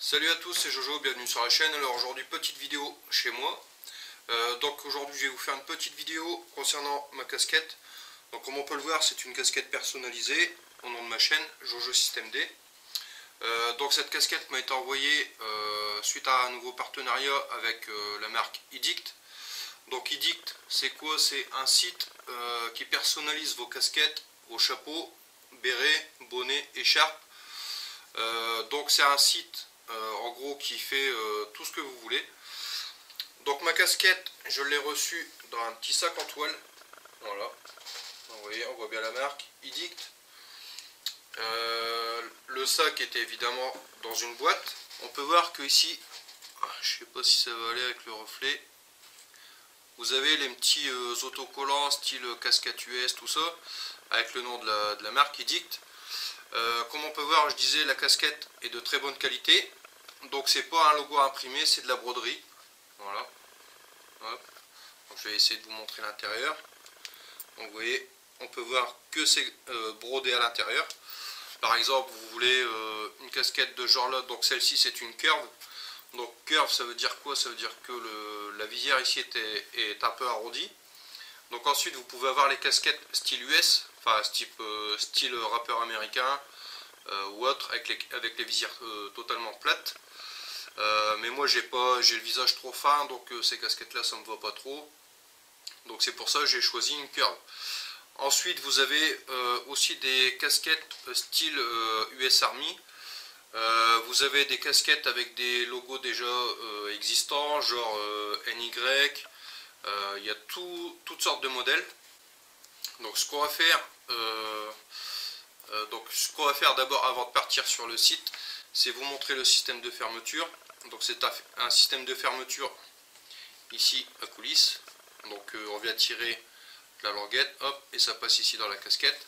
Salut à tous, c'est Jojo, bienvenue sur la chaîne. Alors aujourd'hui petite vidéo chez moi. Donc aujourd'hui je vais vous faire une petite vidéo concernant ma casquette. Donc comme on peut le voir, c'est une casquette personnalisée au nom de ma chaîne Jojo System D. Donc cette casquette m'a été envoyée suite à un nouveau partenariat avec la marque Edict. Donc Edict, c'est quoi? C'est un site qui personnalise vos casquettes, vos chapeaux, bérets, bonnets, écharpes. Donc c'est un site en gros qui fait tout ce que vous voulez. Donc ma casquette, je l'ai reçue dans un petit sac en toile. Voilà. Vous voyez, on voit bien la marque Edict. Le sac était évidemment dans une boîte. On peut voir que ici, je sais pas si ça va aller avec le reflet, vous avez les petits autocollants style casquette US, tout ça, avec le nom de la marque Edict. Comme on peut voir, je disais, la casquette est de très bonne qualité. Donc c'est pas un logo imprimé, c'est de la broderie. Voilà. Hop. Donc, je vais essayer de vous montrer l'intérieur. Donc vous voyez, on peut voir que c'est brodé à l'intérieur. Par exemple, vous voulez une casquette de genre là, donc celle-ci c'est une curve. Donc curve, ça veut dire quoi? Ça veut dire que la visière ici est un peu arrondie. Donc ensuite vous pouvez avoir les casquettes style US, enfin style rappeur américain ou autre, avec les visières totalement plates. Mais moi j'ai le visage trop fin, donc ces casquettes là ça me va pas trop. Donc c'est pour ça que j'ai choisi une curve. Ensuite vous avez aussi des casquettes style US Army. Vous avez des casquettes avec des logos déjà existants, genre NY. Il y a toutes sortes de modèles. Donc ce qu'on va faire, d'abord avant de partir sur le site, c'est vous montrer le système de fermeture. Donc c'est un système de fermeture ici à coulisse. Donc on vient tirer la languette, hop, et ça passe ici dans la casquette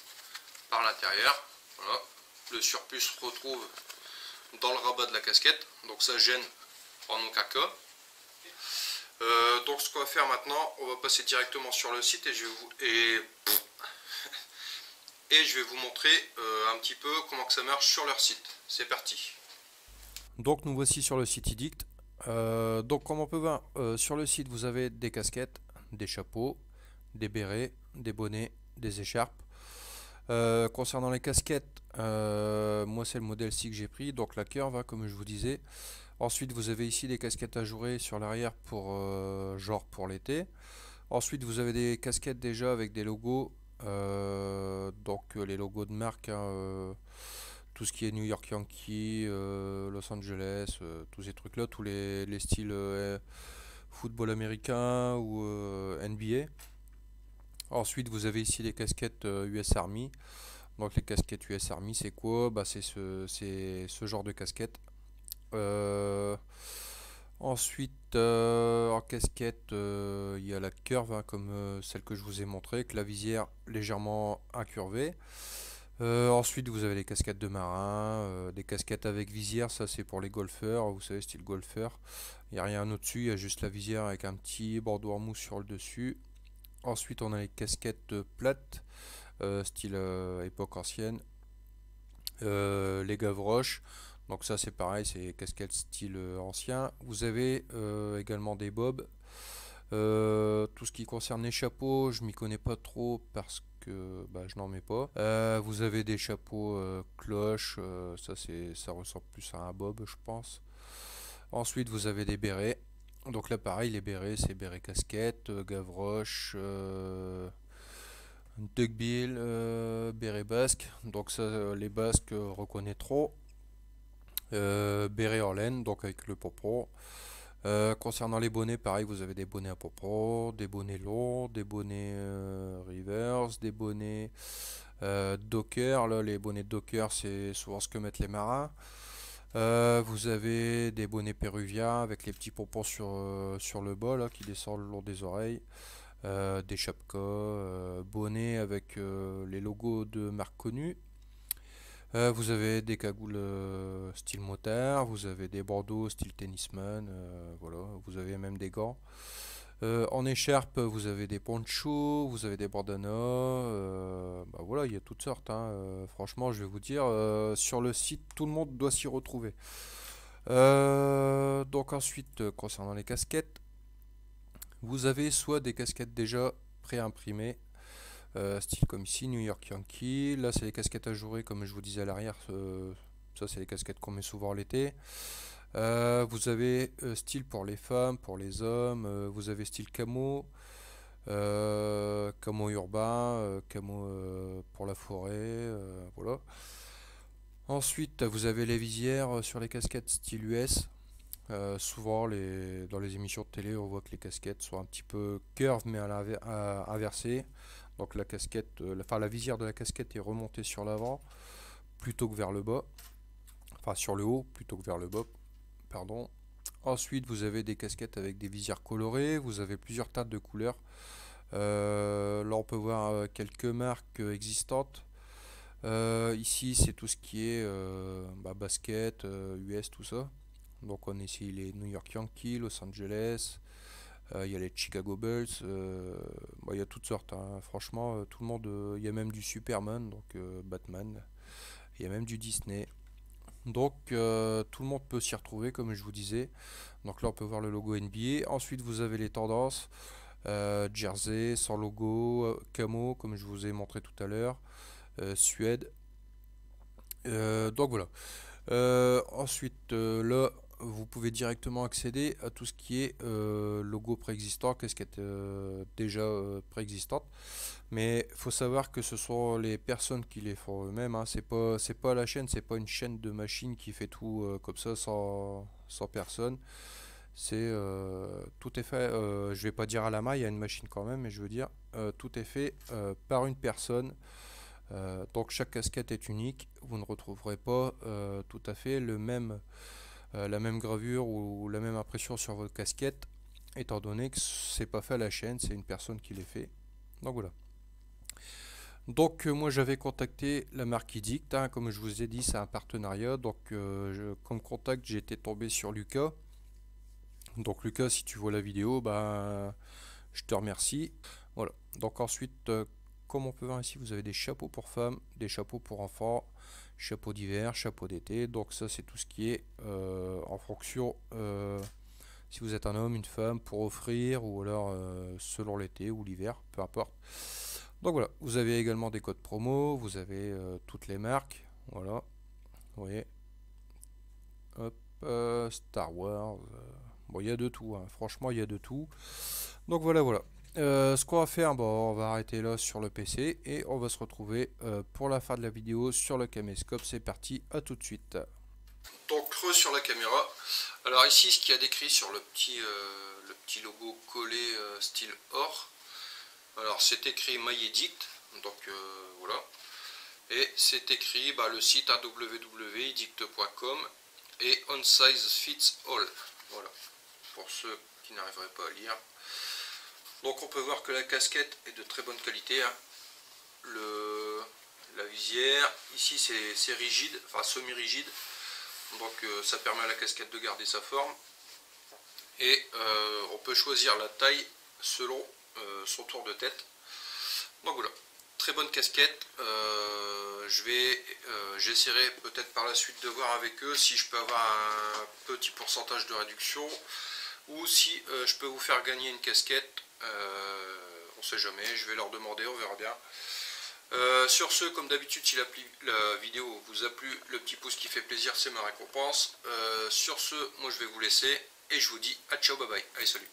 par l'intérieur. Voilà. Le surplus se retrouve dans le rabat de la casquette, donc ça gêne en aucun cas. Donc ce qu'on va faire maintenant, on va passer directement sur le site et je vais vous montrer un petit peu comment que ça marche sur leur site. C'est parti. Donc nous voici sur le site Edict. Donc comme on peut voir, sur le site vous avez des casquettes, des chapeaux, des bérets, des bonnets, des écharpes. Concernant les casquettes, moi c'est le modèle ci que j'ai pris, donc la curve, hein, comme je vous disais. Ensuite vous avez ici des casquettes ajourées sur l'arrière pour genre pour l'été. Ensuite vous avez des casquettes déjà avec des logos, donc les logos de marque, hein, tout ce qui est New York Yankee, Los Angeles, tous ces trucs là, tous les styles football américain ou NBA. Ensuite vous avez ici les casquettes US Army. Donc les casquettes US Army c'est quoi? Bah, c'est ce genre de casquette. Ensuite en casquette il y a la curve, hein, comme celle que je vous ai montré, avec la visière légèrement incurvée. Ensuite vous avez les casquettes de marin, des casquettes avec visière, ça c'est pour les golfeurs, vous savez, style golfeur. Il n'y a rien au-dessus, il y a juste la visière avec un petit bordeaux en mousse sur le dessus. Ensuite on a les casquettes plates, style époque ancienne, les Gavroches. Donc ça c'est pareil, c'est casquettes style ancien. Vous avez également des bobs. Tout ce qui concerne les chapeaux, je m'y connais pas trop parce que bah, je n'en mets pas. Vous avez des chapeaux cloches, ça ressemble plus à un bob, je pense. Ensuite vous avez des bérets. Donc là pareil, les bérets c'est béret casquette, Gavroche, duckbill, béret basque. Donc ça les basques reconnaîtront. Béret en laine, donc avec le pompon. Concernant les bonnets, pareil, vous avez des bonnets à pompon, des bonnets longs, des bonnets reverse, des bonnets docker. Là, les bonnets docker, c'est souvent ce que mettent les marins. Vous avez des bonnets péruviens avec les petits pompons sur le bas là, qui descendent le long des oreilles. Des chapkas, bonnets avec les logos de marques connues. Vous avez des cagoules style motard, vous avez des bandeaux style tennisman, voilà, vous avez même des gants. En écharpe, vous avez des ponchos, vous avez des bandanas, bah voilà, il y a toutes sortes, hein. Franchement, je vais vous dire, sur le site, tout le monde doit s'y retrouver. Donc ensuite, concernant les casquettes, vous avez soit des casquettes déjà pré-imprimées, style comme ici, New York Yankee. Là, c'est les casquettes ajourées, comme je vous disais à l'arrière. Ça, c'est les casquettes qu'on met souvent l'été. Vous avez style pour les femmes, pour les hommes. Vous avez style camo, camo urbain, camo pour la forêt. Voilà. Ensuite, vous avez les visières sur les casquettes style US. Souvent, dans les émissions de télé, on voit que les casquettes sont un petit peu curves, mais inversées. Donc la casquette, la visière de la casquette est remontée sur l'avant plutôt que vers le bas. Enfin, sur le haut plutôt que vers le bas. Pardon. Ensuite, vous avez des casquettes avec des visières colorées. Vous avez plusieurs tas de couleurs. Là, on peut voir quelques marques existantes. Ici, c'est tout ce qui est basket, US, tout ça. Donc, on a ici les New York Yankees, Los Angeles. Il y a les Chicago Bulls. Il y a toutes sortes, hein. Franchement, tout le monde. Il y a même du Superman, donc Batman. Il y a même du Disney. Donc tout le monde peut s'y retrouver comme je vous disais. Donc là on peut voir le logo NBA. Ensuite vous avez les tendances. Jersey, sans logo, camo comme je vous ai montré tout à l'heure. Suède. Donc voilà. Ensuite là vous pouvez directement accéder à tout ce qui est logo préexistant, casquette déjà préexistante. Mais il faut savoir que ce sont les personnes qui les font eux-mêmes, hein. C'est pas la chaîne, c'est pas une chaîne de machines qui fait tout comme ça sans personne. Tout est fait, je vais pas dire à la main, il y a une machine quand même, mais je veux dire tout est fait par une personne. Donc chaque casquette est unique. Vous ne retrouverez pas tout à fait la même gravure ou la même impression sur votre casquette, étant donné que c'est pas fait à la chaîne, c'est une personne qui les fait. Donc voilà. Donc moi j'avais contacté la marque Edict, hein, comme je vous ai dit c'est un partenariat, donc comme contact j'ai été tombé sur Lucas. Donc Lucas, si tu vois la vidéo, bah je te remercie. Voilà. Donc ensuite, comme on peut voir ici, vous avez des chapeaux pour femmes, des chapeaux pour enfants, chapeaux d'hiver, chapeaux d'été. Donc ça c'est tout ce qui est en fonction si vous êtes un homme, une femme, pour offrir, ou alors selon l'été ou l'hiver, peu importe. Donc voilà, vous avez également des codes promo, vous avez toutes les marques, voilà, vous voyez, hop, Star Wars, bon il y a de tout, hein. Franchement il y a de tout. Donc voilà, voilà. Ce qu'on va faire, bon, on va arrêter là sur le PC et on va se retrouver pour la fin de la vidéo sur le caméscope. C'est parti, à tout de suite. Donc creux sur la caméra. Alors ici ce qu'il y a décrit sur le petit logo collé style or. Alors c'est écrit MyEdict, donc voilà. Et c'est écrit le site www.edict.com et On Size Fits All. Voilà, pour ceux qui n'arriveraient pas à lire. Donc on peut voir que la casquette est de très bonne qualité, hein. La visière, ici c'est rigide, enfin semi-rigide. Donc ça permet à la casquette de garder sa forme. Et on peut choisir la taille selon son tour de tête. Donc voilà, très bonne casquette. J'essaierai peut-être par la suite de voir avec eux si je peux avoir un petit pourcentage de réduction ou si je peux vous faire gagner une casquette. On sait jamais, je vais leur demander, on verra bien. Sur ce, comme d'habitude, si la vidéo vous a plu, le petit pouce qui fait plaisir, c'est ma récompense. Sur ce, moi je vais vous laisser et je vous dis à ciao, bye bye. Allez, salut.